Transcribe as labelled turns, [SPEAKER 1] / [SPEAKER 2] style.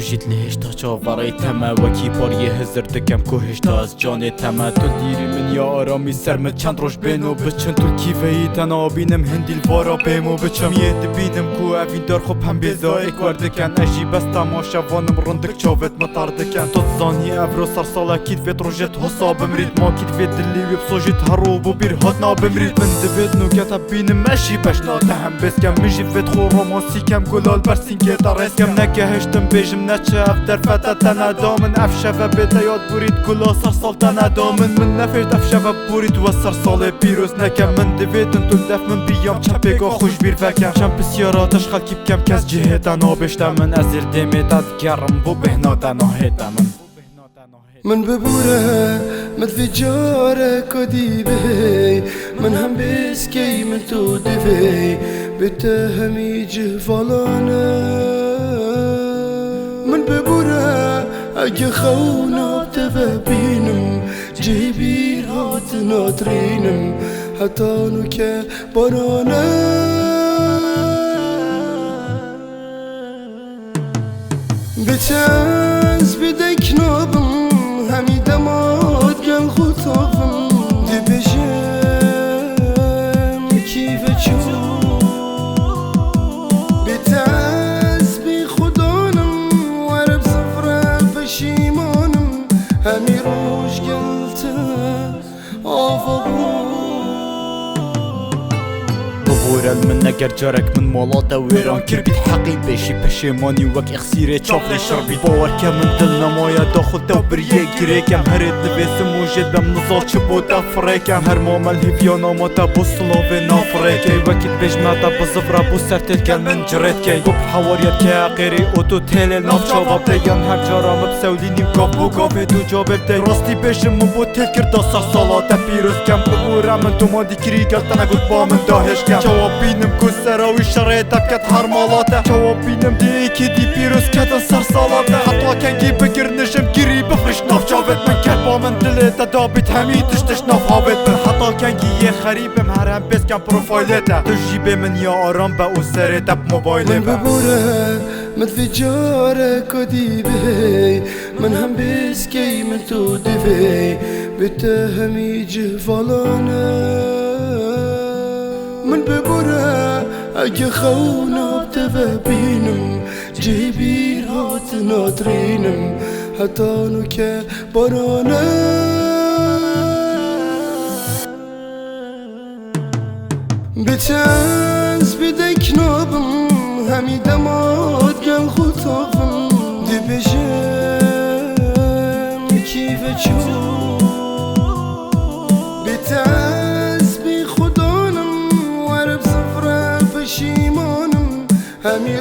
[SPEAKER 1] جيت لهشتا چاوری تمه وکی پاری هزر دکم که هشتا از جان تمه تو دیری من یا آرامی سرمت چند روش بینو بچن تو کیفهی تنا بینم هندیل وارا بیمو بچم یه دبینم که اوین دار خوب هم بیزا اکوار دکن اجی بس تماشا وانم رندک چاوت مطار دکن تو زانی افرو سرسالا کید وید روژت حسا بمرید ما کید وید دلی ویب سوژیت هروب و بیر هاتنا بمرید من دوید نو کتا بینم اجی بشنا تهم بسکم مجی وید خو رومانسی کم گلال برسین که دارسکم نکه هشتم بیجم نچه اف در فتا تنا دامن اف شفه بیتا یاد بورید گلا سرسال تنا دامن من نفرد اف شفه بورید و سرسال بیروز نکم من دویدم تو دف من بیام چپگا خوش بیر وکم شم بسیاراتش خلکی بکم کس جهتن آبشتم من از زیر دمیتت گرم بو بهناتن آهیتم
[SPEAKER 2] من ببوره مدفي جارك وديبي من هم بسكي من تو دفي بتهم يجه فلانا من ببوره اگه خونا بتفبينم جيبير هات ناطرينم حتى نو که بارانا بتنز بدك نابم همی دماد گل خطابم دی بشم کیف چون بتنز بی خدانم ورب صفره پشیمانم همی روش گلته آفابون
[SPEAKER 1] بورل من اگر جارك من مالاتا ويران كربيت حقي بشي پشیمانی وك اخسيري چافلي شربيت باور كم من دل نمايا داخل تو بريه گريكم هرد نبيسم وجد بم نزال چبوتا فريكم هر مامل هيفيانا ماتا بو سلاوي نافريكي وكت بجماتا بزفرا بو سرتل كل من جريتكي قب حواريات كي غيري اوتو تيلي ناف چاواب ديان هر جارا مبسوليني وقاف بو قافي دو جابب دي راستي بشم من بو تل كردا سرسالاتا بيروز كم ببورا من تو ما ديكري قلتنا قد با من داهش كم جواب بینم که سراوی شرایطم کت هر مالاته جواب بینم دی که دی پیروز کتن سرسالاته حتی کنگی بگر نشم گیری بفرش ناف جاوید من کرد با من دلیتا دابید همی تشتش ناف هاوید من حتی کنگی یه خریبم هر هم بسکم پروفایلته تو جیب من یا آرام به او سریتا بموبایله
[SPEAKER 2] من ببوره مدفي جارك وديبي من هم بسكي من تو دفي بتهم يجه فلانا من ببوره اگه خونا بتفبينم جيبير هات ناطرينم حتى نو که بارانا بتنز بدك نابم همی دماد گل خطابم دی بشم کیف چون بتنز بی خدانم ورب صفره پشیمانم همی